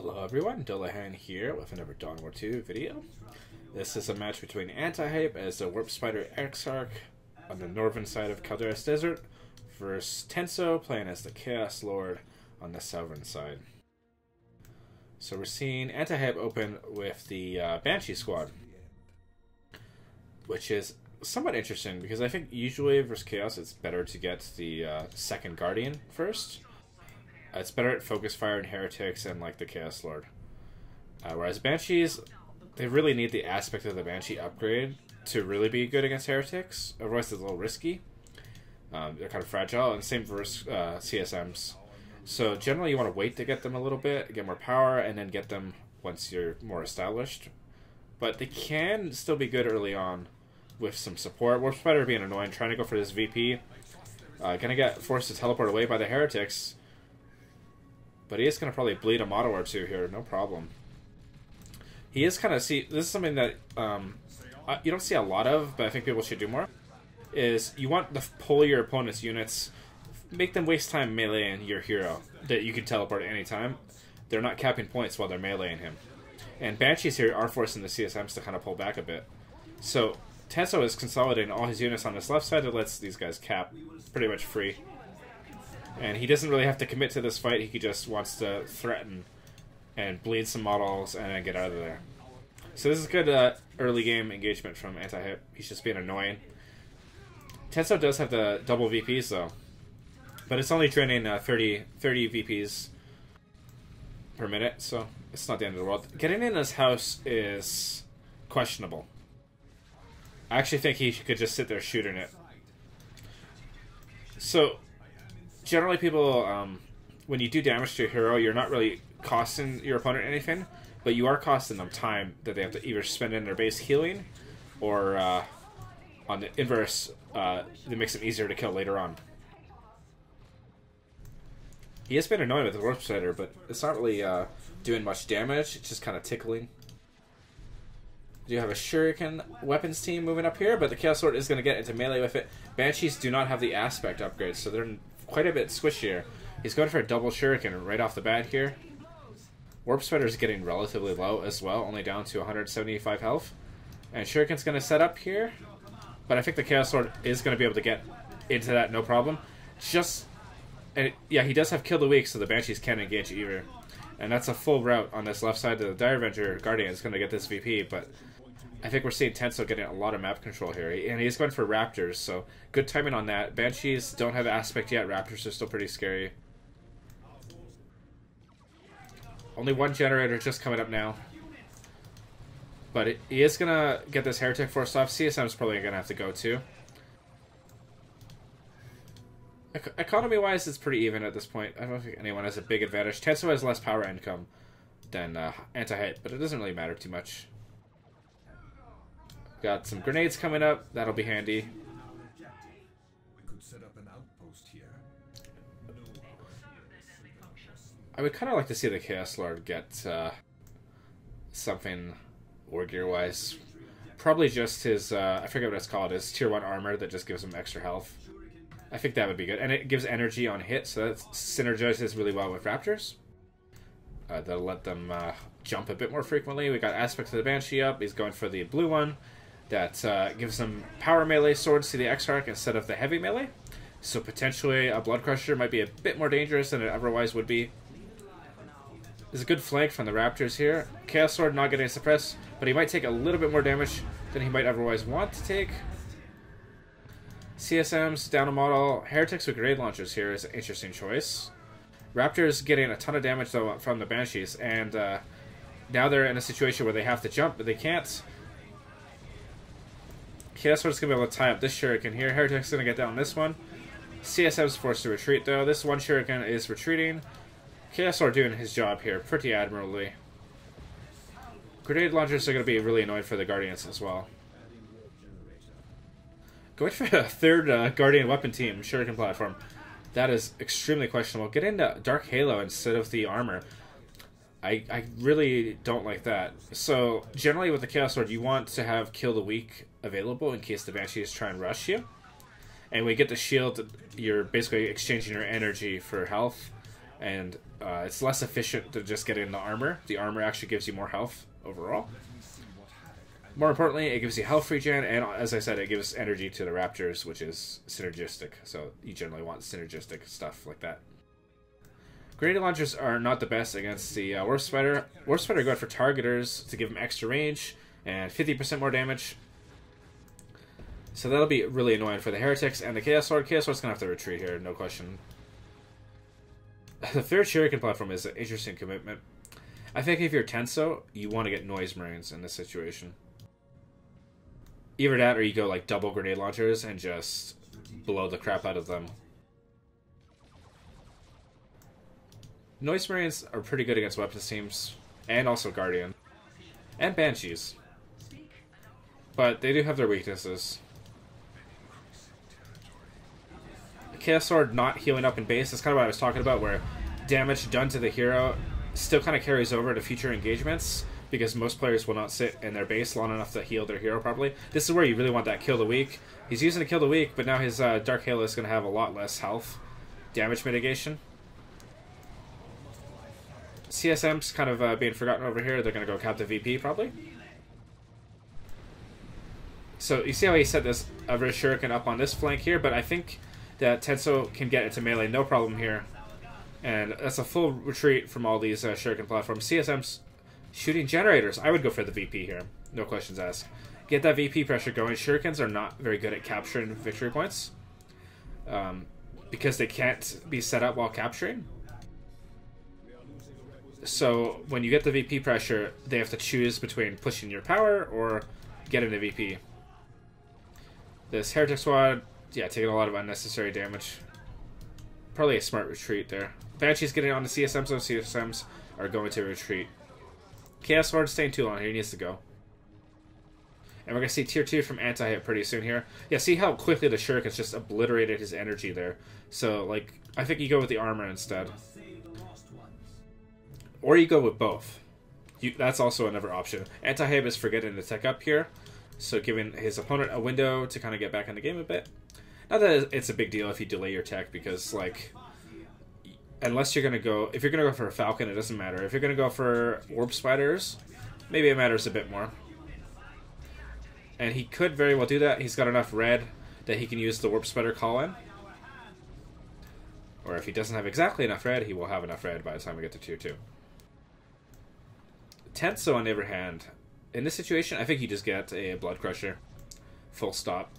Hello everyone, Dullahan here with another Dawn War 2 video. This is a match between AntiHype as a Warp Spider Exarch on the northern side of Calderas Desert versus Tenso playing as the Chaos Lord on the southern side. So we're seeing AntiHype open with the Banshee squad, which is somewhat interesting because I think usually versus Chaos it's better to get the second Guardian first. It's better at focus fire and heretics and like the Chaos Lord. Whereas Banshees, they really need the aspect of the Banshee upgrade to really be good against heretics. Otherwise it's a little risky. They're kind of fragile, and same versus CSMs. So generally you want to wait to get them a little bit, get more power, and then get them once you're more established. But they can still be good early on with some support. Warp Spider being annoying, trying to go for this VP. Gonna get forced to teleport away by the heretics. But he is going to probably bleed a model or two here, no problem. He is kind of, this is something that you don't see a lot of, but I think people should do more, is you want to pull your opponent's units, make them waste time meleeing your hero that you can teleport at any time. They're not capping points while they're meleeing him. And Banshees here are forcing the CSMs to kind of pull back a bit. So Tenso is consolidating all his units on this left side that lets these guys cap pretty much free. And he doesn't really have to commit to this fight, he just wants to threaten and bleed some models and then get out of there. So this is good early game engagement from AntiHype. He's just being annoying. Tenso does have the double VPs though, but it's only draining 30 VPs per minute, so it's not the end of the world. Getting in his house is questionable. I actually think he could just sit there shooting it. So generally people, when you do damage to your hero, you're not really costing your opponent anything, but you are costing them time that they have to either spend in their base healing, or on the inverse, it makes it easier to kill later on. He has been annoying with the Warp Spider, but it's not really doing much damage, it's just kind of tickling. You have a Shuriken weapons team moving up here, but the Chaos Lord is going to get into melee with it. Banshees do not have the aspect upgrade, so they're quite a bit squishier. He's going for a double Shuriken right off the bat here. Warp Spider is getting relatively low as well, only down to 175 health. And Shuriken's going to set up here, but I think the Chaos Lord is going to be able to get into that no problem. Yeah, he does have Kill the Weak, so the Banshees can't engage either. And that's a full route on this left side. The Dire Avenger Guardian is going to get this VP, but I think we're seeing Tenso getting a lot of map control here. And he's going for Raptors, so good timing on that. Banshees don't have aspect yet. Raptors are still pretty scary. Only one generator just coming up now. But he is going to get this Heretic forced off. CSM is probably going to have to go too. Economy-wise, it's pretty even at this point. I don't think anyone has a big advantage. Tenso has less power income than AntiHype, but it doesn't really matter too much. Got some grenades coming up. That'll be handy. I would kind of like to see the Chaos Lord get something war gear-wise. Probably just his, I forget what it's called, his tier 1 armor that just gives him extra health. I think that would be good. And it gives energy on hit, so that synergizes really well with Raptors. That'll let them jump a bit more frequently. We got aspect of the Banshee up. He's going for the blue one. That gives them power melee swords to the Exarch instead of the heavy melee. So potentially a Blood Crusher might be a bit more dangerous than it otherwise would be. There's a good flank from the Raptors here. Chaos Sword not getting suppressed, but he might take a little bit more damage than he might otherwise want to take. CSMs down a model. Heretics with grenade launchers here is an interesting choice. Raptors getting a ton of damage though from the Banshees, and now they're in a situation where they have to jump, but they can't. Chaos Sword's going to be able to tie up this Shuriken here. Heretic's going to get down this one. CSM's forced to retreat though. This one Shuriken is retreating. Chaos Sword doing his job here pretty admirably. Grenade launchers are going to be really annoying for the Guardians as well. Going for a third Guardian weapon team, Shuriken platform. That is extremely questionable. Get into Dark Halo instead of the armor. I really don't like that. So generally with the Chaos Sword, you want to have Kill the Weak available in case the Banshees try and rush you. And when you get the shield, you're basically exchanging your energy for health. And It's less efficient to just get in the armor. The armor actually gives you more health overall. More importantly, it gives you health regen, and as I said, it gives energy to the raptors, which is synergistic. So you generally want synergistic stuff like that. Grenade launchers are not the best against the Warp Spider. Warp Spider good for targeters to give them extra range and 50% more damage. So that'll be really annoying for the Heretics and the Chaos Lord. Chaos Lord's going to have to retreat here, no question. The third Shuriken platform is an interesting commitment. I think if you're Tenso, you want to get Noise Marines in this situation. Either that or you go like double grenade launchers and just blow the crap out of them. Noise Marines are pretty good against weapons teams, and also Guardian. And Banshees. But they do have their weaknesses. Chaos Sword not healing up in base is kind of what I was talking about, where damage done to the hero still kind of carries over to future engagements, because most players will not sit in their base long enough to heal their hero properly. This is where you really want that kill the weak. He's using to kill the weak, but now his Dark Halo is going to have a lot less health damage mitigation. CSM's kind of being forgotten over here. They're going to go Captive VP probably. So you see how he set this Everest Shuriken up on this flank here, but I think that Tenso can get into melee no problem here. And that's a full retreat from all these Shuriken platforms. CSM's shooting generators. I would go for the VP here. No questions asked. Get that VP pressure going. Shurikens are not very good at capturing victory points. Because they can't be set up while capturing. So when you get the VP pressure, they have to choose between pushing your power or getting the VP. This Heretic Squad, yeah, taking a lot of unnecessary damage. Probably a smart retreat there. Banshee's getting on the CSMs, so CSMs are going to retreat. Chaos Lord staying too long here, he needs to go. And we're going to see tier 2 from AntiHype pretty soon here. Yeah, see how quickly the Shurikens just obliterated his energy there. So, like, I think you go with the armor instead. Or you go with both. That's also another option. AntiHype is forgetting to tech up here, so giving his opponent a window to kind of get back in the game a bit. Not that it's a big deal if you delay your tech, because, like, unless you're going to go... If you're going to go for a Falcon, it doesn't matter. If you're going to go for Warp Spiders, maybe it matters a bit more. And he could very well do that. He's got enough red that he can use the Warp Spider call-in. Or if he doesn't have exactly enough red, he will have enough red by the time we get to tier 2. Tenso, on the other hand, in this situation, I think you just get a Blood Crusher. Full stop.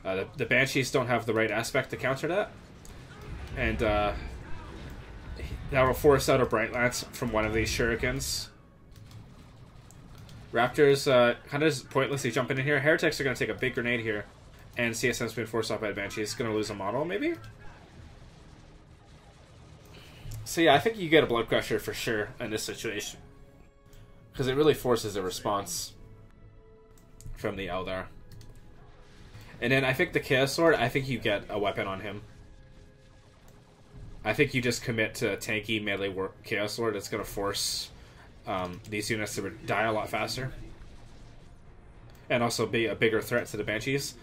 The Banshees don't have the right aspect to counter that. And that will force out a Bright Lance from one of these Shurikens. Raptors kind of just pointlessly jumping in here. Heretics are going to take a big grenade here. And CSM's been forced off by the Banshees. Going to lose a model, maybe? So yeah, I think you get a Blood Crusher for sure in this situation. Because it really forces a response from the Eldar. And then I think the Chaos Sword, I think you get a weapon on him. I think you just commit to tanky melee Chaos Sword that's going to force these units to die a lot faster. And also be a bigger threat to the Banshees.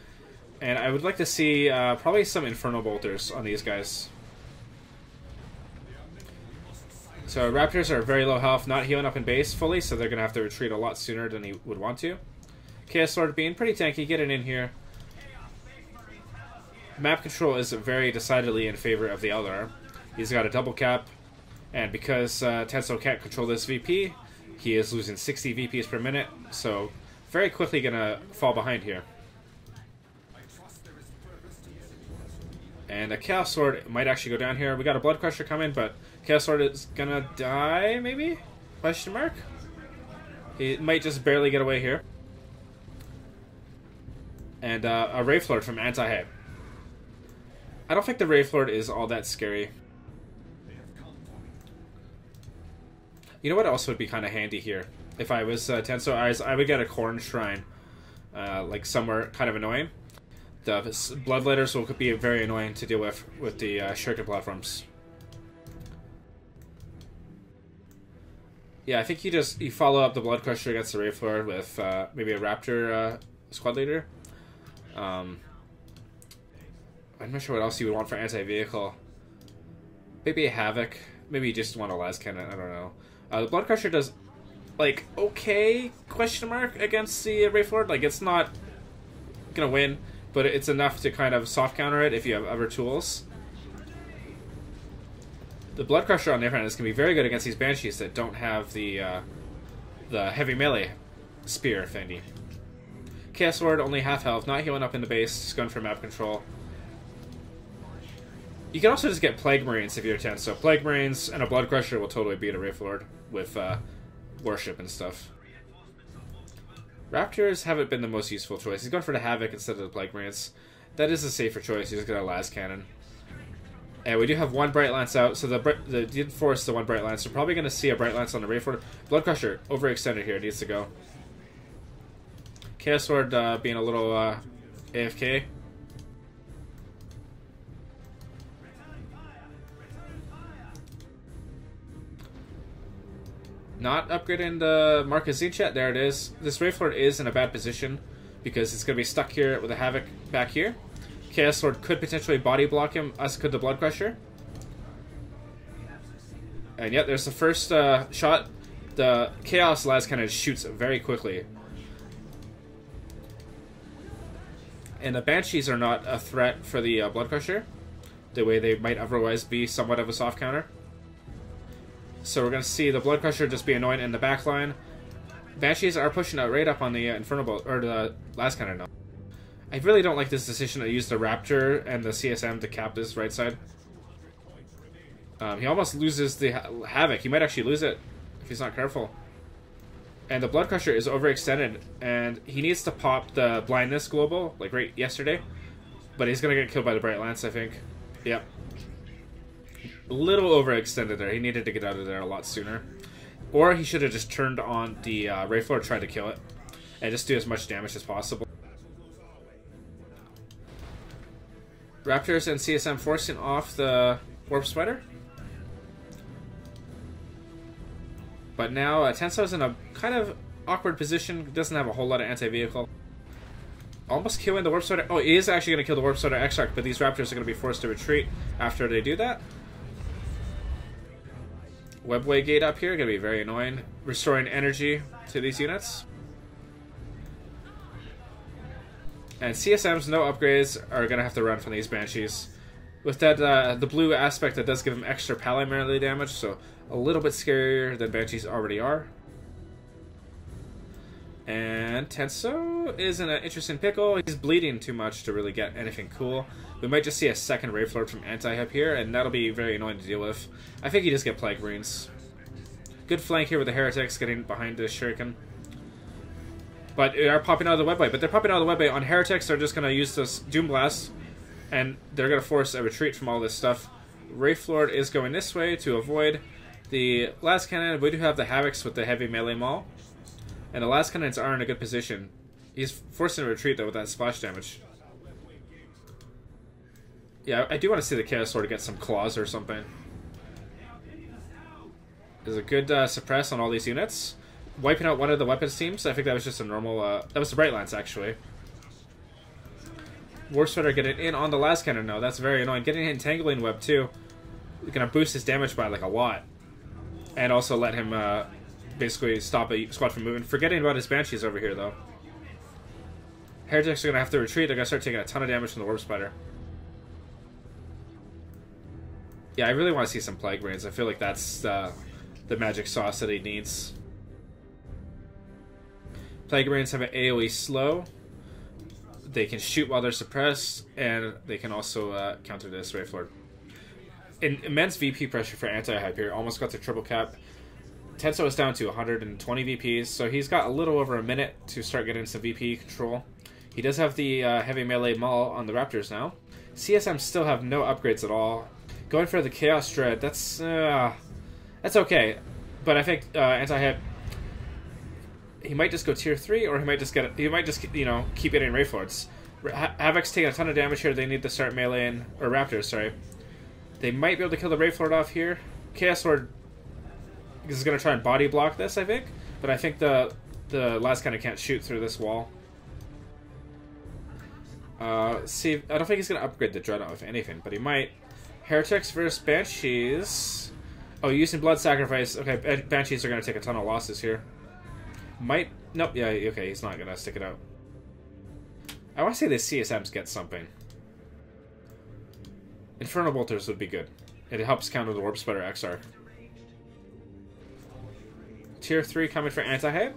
And I would like to see probably some Infernal Bolters on these guys. So Raptors are very low health, not healing up in base fully, so they're going to have to retreat a lot sooner than he would want to. Chaos Sword being pretty tanky, getting in here. Map control is very decidedly in favor of the Eldar. He's got a double cap, and because Tenso can't control this VP, he is losing 60 VPs per minute, so very quickly going to fall behind here. And a Chaos Sword might actually go down here. We got a Blood Crusher coming, but Chaos Sword is going to die, maybe? Question mark? He might just barely get away here. And a Wraith Lord from AntiHype. I don't think the Wraith Lord is all that scary. You know what else would be kind of handy here? If I was Tenso, I would get a Corn Shrine. Like somewhere kind of annoying. The Bloodletters will be very annoying to deal with the Shuriken platforms. Yeah, I think you follow up the Blood Crusher against the Wraith Lord with maybe a Raptor squad leader. I'm not sure what else you would want for anti-vehicle. Maybe a Havoc. Maybe you just want a las cannon. I don't know. The Blood Crusher does, like, okay, question mark, against the Wraith Lord. Like, it's not gonna win, but it's enough to kind of soft counter it if you have other tools. The Blood Crusher, on the other hand, is going to be very good against these Banshees that don't have the heavy melee spear thingy. Chaos Lord, only half health, not healing up in the base, just going for map control. You can also just get Plague Marines if you're Tenso. So Plague Marines and a Blood Crusher will totally beat a Wraith Lord with Worship and stuff. Raptors haven't been the most useful choice. He's going for the Havoc instead of the Plague Marines. That is a safer choice. He's just got a las cannon. And we do have one Bright Lance out, so the did force the one Bright Lance. We're probably going to see a Bright Lance on the Wraith Lord. Blood Crusher, overextended here, needs to go. Chaos Lord being a little AFK. Not upgrading the Marcus Zinchette, there it is. This Wraith Lord is in a bad position because it's going to be stuck here with a Havoc back here. Chaos Lord could potentially body block him, as could the Blood Crusher. And yet, there's the first shot. The Chaos las cannon shoots very quickly. And the Banshees are not a threat for the Blood Crusher, the way they might otherwise be somewhat of a soft counter. So we're going to see the Blood Crusher just be annoying in the back line. Banshees are pushing out right up on the Infernal, or the las cannon now. I really don't like this decision to use the Raptor and the CSM to cap this right side. He almost loses the Havoc. He might actually lose it if he's not careful. And the Blood Crusher is overextended, and he needs to pop the Blindness Global, like right yesterday. But he's going to get killed by the Bright Lance, I think. Yep. A little overextended there. He needed to get out of there a lot sooner. Or he should have just turned on the Wraith Lord, tried to kill it, and just do as much damage as possible. Raptors and CSM forcing off the Warp Spider. But now Tenso's in a kind of awkward position. Doesn't have a whole lot of anti-vehicle. Almost killing the Warp Spider. Oh, he is actually going to kill the Warp Spider Exarch, but these Raptors are going to be forced to retreat after they do that. Webway Gate up here, going to be very annoying. Restoring energy to these units. And CSM's no upgrades are going to have to run from these Banshees. With that, the blue aspect, that does give him extra pally melee damage, so a little bit scarier than Banshees already are. And Tenso is in an interesting pickle. He's bleeding too much to really get anything cool. We might just see a second Wraith Lord from AntiHype here, and that'll be very annoying to deal with. I think you just get Plague Marines. Good flank here with the Heretics getting behind the Shuriken. But they are popping out of the webway. But they're popping out of the webway. On Heretics, they're just going to use this Doom Blast, and they're going to force a retreat from all this stuff. Wraith Lord is going this way to avoid the las cannon. We do have the Havocs with the heavy melee maul. And the las cannons are in a good position. He's forcing a retreat, though, with that splash damage. Yeah, I do want to see the Chaos Lord get some claws or something. There's a good suppress on all these units. Wiping out one of the weapons teams. I think that was just a normal... that was the Bright Lance, actually. Warp Spider getting in on the las cannon, though. That's very annoying. Getting Entangling Web, too. Going to boost his damage by, like, a lot. And also let him... basically stop a squad from moving. Forgetting about his Banshees over here, though. Heretics are going to have to retreat. They're going to start taking a ton of damage from the Warp Spider. Yeah, I really want to see some Plague Marines. I feel like that's the magic sauce that he needs. Plague Marines have an AoE slow. They can shoot while they're suppressed, and they can also counter this Wraith Lord. Immense VP pressure for AntiHype here. Almost got the triple cap. Tenso is down to 120 VPs, so he's got a little over a minute to start getting some VP control. He does have the heavy melee maul on the Raptors now. CSM still have no upgrades at all. Going for the Chaos Dread, that's okay. But I think AntiHype, he might just go tier 3, or he might just you know, keep getting Wraith Lords. Havoc's taking a ton of damage here. They need to start meleeing, or Raptors, sorry. They might be able to kill the Wraith Lord off here. Chaos Lord is going to try and body block this, I think. But I think the las cannon can't shoot through this wall. See, I don't think he's going to upgrade the Dreadnought, if anything, but he might. Heretics versus Banshees. Oh, using blood sacrifice. Okay, Banshees are going to take a ton of losses here. Might... Nope, yeah, okay, he's not going to stick it out. I want to say the CSMs get something. Infernal Bolters would be good. It helps counter the Warp Spider XR. Tier 3 coming for AntiHype.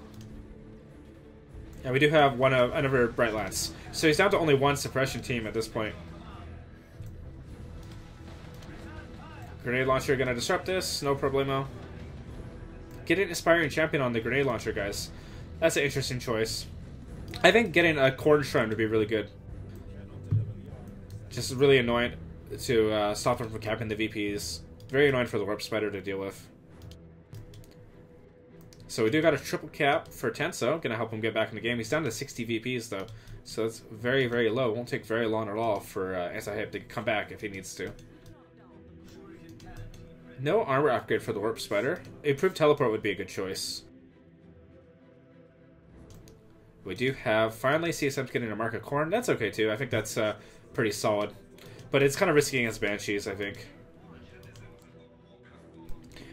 And we do have another Bright Lance. So he's down to only one suppression team at this point. Grenade launcher gonna disrupt this, no problemo. Get an Aspiring Champion on the grenade launcher, guys. That's an interesting choice. I think getting a Corn Shrine would be really good. Just really annoying to stop him from capping the VPs. Very annoying for the Warp Spider to deal with. So we do got a triple cap for Tenso. Gonna help him get back in the game. He's down to 60 VPs though. So that's very, very low. Won't take very long at all for AntiHype to come back if he needs to. No armor upgrade for the Warp Spider. Improved Teleport would be a good choice. We do have, finally, CSM's getting a Mark of Corn. That's okay too. I think that's pretty solid. But it's kind of risky against Banshees, I think.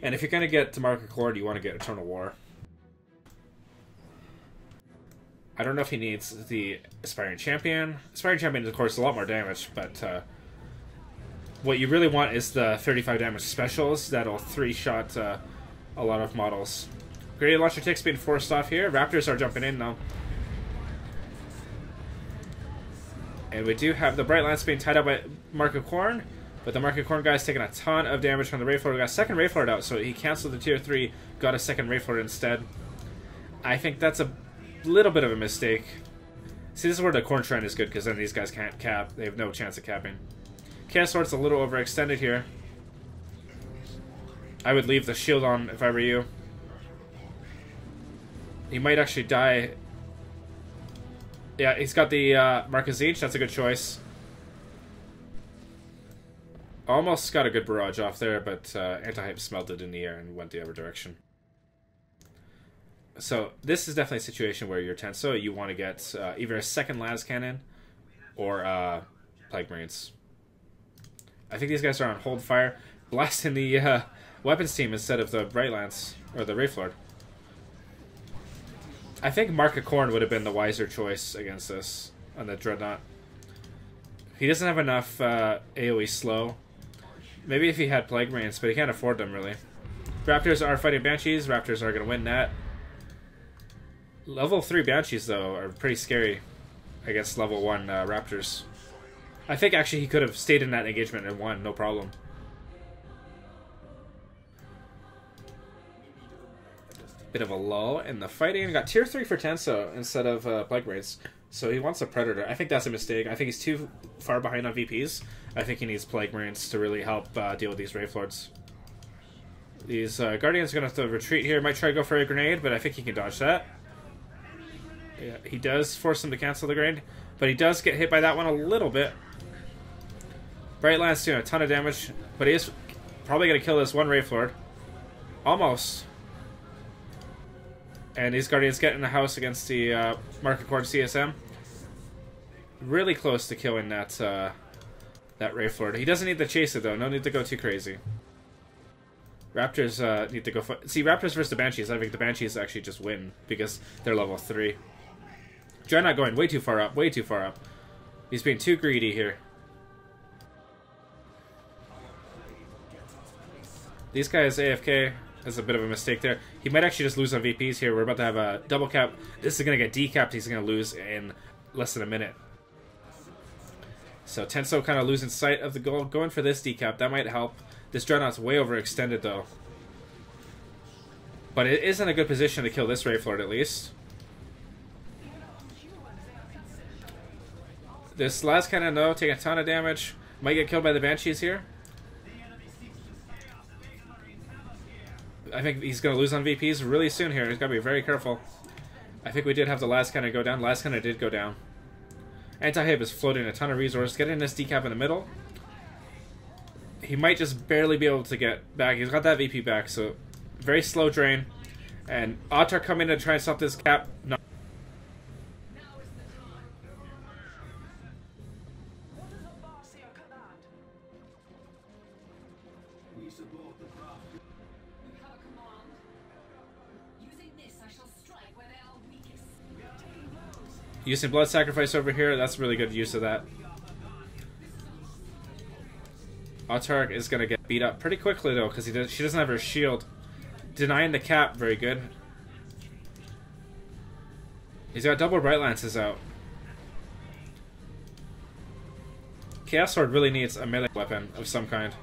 And if you're going to get to Mark of Corn, you want to get Eternal War. I don't know if he needs the Aspiring Champion. Aspiring Champion, of course, is a lot more damage, but what you really want is the 35 damage specials that'll 3-shot a lot of models. Grenade Launcher Tick's being forced off here. Raptors are jumping in now. And we do have the Bright Lance being tied up by Mark of Corn, but the Mark of Corn guy's taking a ton of damage from the Wraith Lord. We got a second Wraith Lord out, so he canceled the tier 3, got a second Wraith Lord instead. I think that's a little bit of a mistake. See, this is where the Corn Shrine is good, because then these guys can't cap. They have no chance of capping. Chaos Lord's a little overextended here. I would leave the shield on if I were you. He might actually die. Yeah, he's got the Mark of Zeech. That's a good choice. Almost got a good barrage off there, but AntiHype smelled it in the air and went the other direction. So this is definitely a situation where you're Tenso. You want to get either a second Las Cannon or Plague Marines. I think these guys are on hold fire, blasting the weapons team instead of the Bright Lance or the Wraith Lord. I think Mark of Corn would have been the wiser choice against this on the Dreadnought. He doesn't have enough AoE slow. Maybe if he had Plague Marines, but he can't afford them really. Raptors are fighting Banshees. Raptors are going to win that. Level 3 Banshees, though, are pretty scary against level 1 Raptors. I think actually he could have stayed in that engagement and won, no problem. Bit of a lull in the fighting. Got tier 3 for Tenso instead of Plague Marines. So he wants a Predator. I think that's a mistake. I think he's too far behind on VPs. I think he needs Plague Marines to really help deal with these Wraith Lords. These Guardians are going to have to retreat here. Might try to go for a grenade, but I think he can dodge that. Yeah, he does force him to cancel the grenade, but he does get hit by that one a little bit. Bright Lance doing a ton of damage, but he is probably going to kill this one Wraith Lord. Almost. And these Guardians get in the house against the Mark of Corn CSM. Really close to killing that that Wraith Lord. He doesn't need to chase it though. No need to go too crazy. Raptors need to go. See, Raptors versus the Banshees. I think the Banshees actually just win because they're level 3. Dreadnought going way too far up. Way too far up. He's being too greedy here. These guys AFK. That's a bit of a mistake there. He might actually just lose on VPs here. We're about to have a double cap. This is going to get decapped. He's going to lose in less than a minute. So Tenso kind of losing sight of the goal. Going for this decap. That might help. This Dreadnought's way overextended though. But it is in a good position to kill this Wraith Lord at least. This last cannon though, taking a ton of damage. Might get killed by the Banshees here. I think he's going to lose on VPs really soon here. He's got to be very careful. I think we did have the last cannon go down. Last cannon did go down. AntiHype is floating a ton of resources. Getting this decap in the middle. He might just barely be able to get back. He's got that VP back, so very slow drain. And Ottar coming to try and stop this cap. No. Using Blood Sacrifice over here, that's really good use of that. Autark is going to get beat up pretty quickly, though, because she doesn't have her shield. Denying the cap, very good. He's got double Bright Lances out. Chaos Sword really needs a melee weapon of some kind.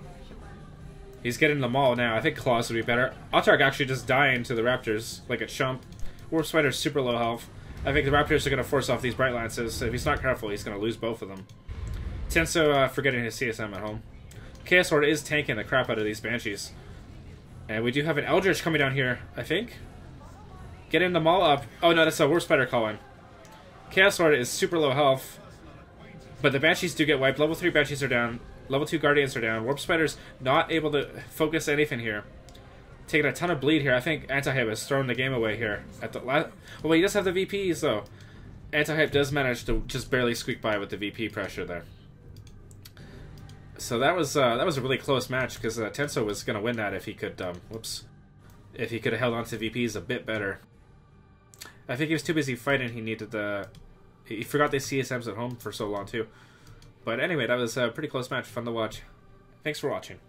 He's getting them all now. I think Claws would be better. Autark actually just dying to the Raptors, like a chump. Warp Spider's super low health. I think the Raptors are going to force off these Bright Lances, so if he's not careful, he's going to lose both of them. Tenso forgetting his CSM at home. Chaos Sword is tanking the crap out of these Banshees. And we do have an Eldritch coming down here, I think. Getting them all up. Oh no, that's a Warp Spider calling. Chaos Sword is super low health. But the Banshees do get wiped. Level 3 Banshees are down. Level 2 Guardians are down. Warp Spider's not able to focus anything here. Taking a ton of bleed here. I think AntiHype has thrown the game away here. At the last, well, he does have the VPs though. AntiHype does manage to just barely squeak by with the VP pressure there. So that was a really close match because Tenso was going to win that if he could. If he could have held on to VPs a bit better. I think he was too busy fighting. He needed the. He forgot the CSMs at home for so long too. But anyway, that was a pretty close match. Fun to watch. Thanks for watching.